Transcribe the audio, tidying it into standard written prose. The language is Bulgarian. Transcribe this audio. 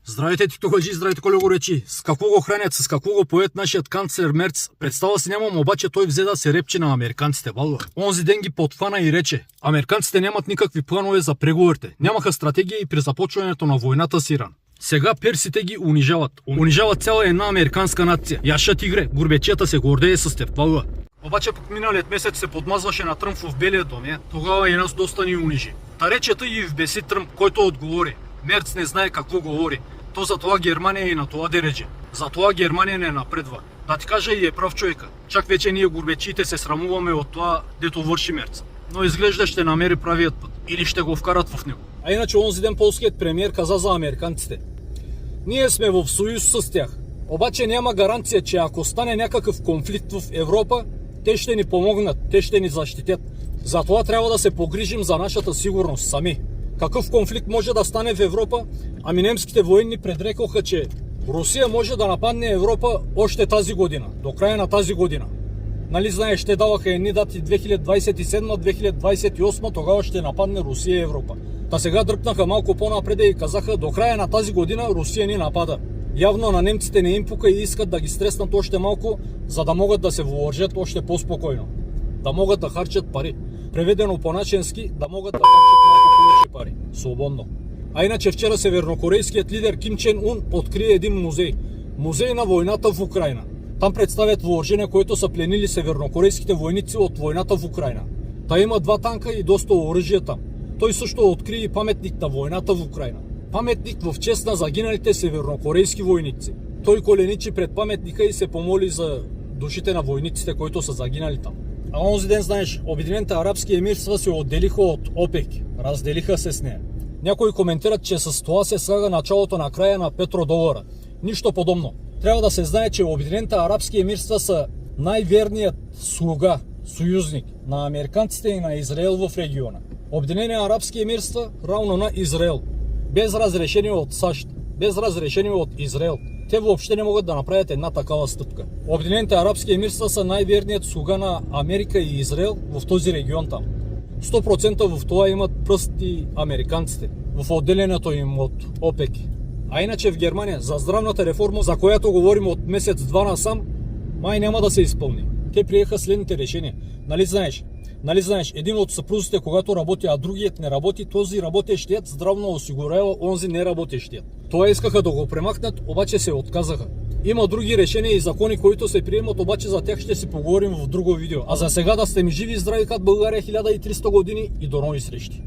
Здравейте, тиктокаджи, здравейте, колегоречи. С какво го хранят, с какво го поет нашият канцлер Мерц? Представа си нямам, обаче той взе да се репче на американците, балва. Онзи ден ги подхвана и рече: американците нямат никакви планове за преговорите. Нямаха стратегия и при започването на войната с Иран. Сега персите ги унижават. Унижават цяла една американска нация. Яша тигре, гурбечията се гордее с теб, балва. Обаче пък миналият месец се подмазваше на Тръмп в Белия дом, тогава и нас доста ни унижи. Та речета и вбеси Тръмп, който отговори: Мерц не знае какво говори. То затова Германия и на това дередже. Затова Германия не напредва. Да ти кажа, и е прав човека. Чак вече ние гурбечиите се срамуваме от това, дето върши Мерц. Но изглежда ще намери правият път. Или ще го вкарат в него. А иначе онзи ден полският премиер каза за американците: ние сме в съюз с тях. Обаче няма гаранция, че ако стане някакъв конфликт в Европа, те ще ни помогнат, те ще ни защитят. Затова трябва да се погрижим за нашата сигурност сами. Какъв конфликт може да стане в Европа? Ами немските военни предрекоха, че Русия може да нападне Европа още тази година, до края на тази година. Нали знаеш, те даваха едни дати 2027-2028, тогава ще нападне Русия Европа. Та сега дръпнаха малко по-напред и казаха: до края на тази година Русия ни напада. Явно на немците не им пука и искат да ги стреснат още малко, за да могат да се въоръжат още по-спокойно. Да могат да харчат пари. Преведено по-наченски, да могат да харчат малко повече пари. Свободно. А иначе вчера севернокорейският лидер Ким Чен Ун открие един музей. Музей на войната в Украйна. Там представят въоръжение, което са пленили севернокорейските войници от войната в Украйна. Та има 2 танка и доста оръжия там. Той също откри и паметник на войната в Украйна. Паметник в чест на загиналите севернокорейски войници. Той коленичи пред паметника и се помоли за душите на войниците, които са загинали там. А онзи ден, знаеш, Обединените арабски емирства се отделиха от ОПЕК. Разделиха се с нея. Някои коментират, че с това се слага началото на края на петродолара. Нищо подобно. Трябва да се знае, че Обединените арабски емирства са най-верният слуга, съюзник на американците и на Израел в региона. Обединени арабски емирства равно на Израел. Без разрешение от САЩ, без разрешение от Израел. Те въобще не могат да направят една такава стъпка. Обединените арабски емирства са най-верният слуга на Америка и Израел в този регион там. 100% в това имат пръст и американците, в отделянето им от ОПЕК. А иначе в Германия за здравната реформа, за която говорим от месец-два насам, май няма да се изпълни. Те приеха следните решения. Нали знаеш, един от съпрузите, когато работи, а другият не работи, този работещият здравно осигурява онзи неработещият. Това искаха да го премахнат, обаче се отказаха. Има други решения и закони, които се приемат, обаче за тях ще си поговорим в друго видео. А за сега да сте ми живи и здрави като България 1300 години и до нови срещи.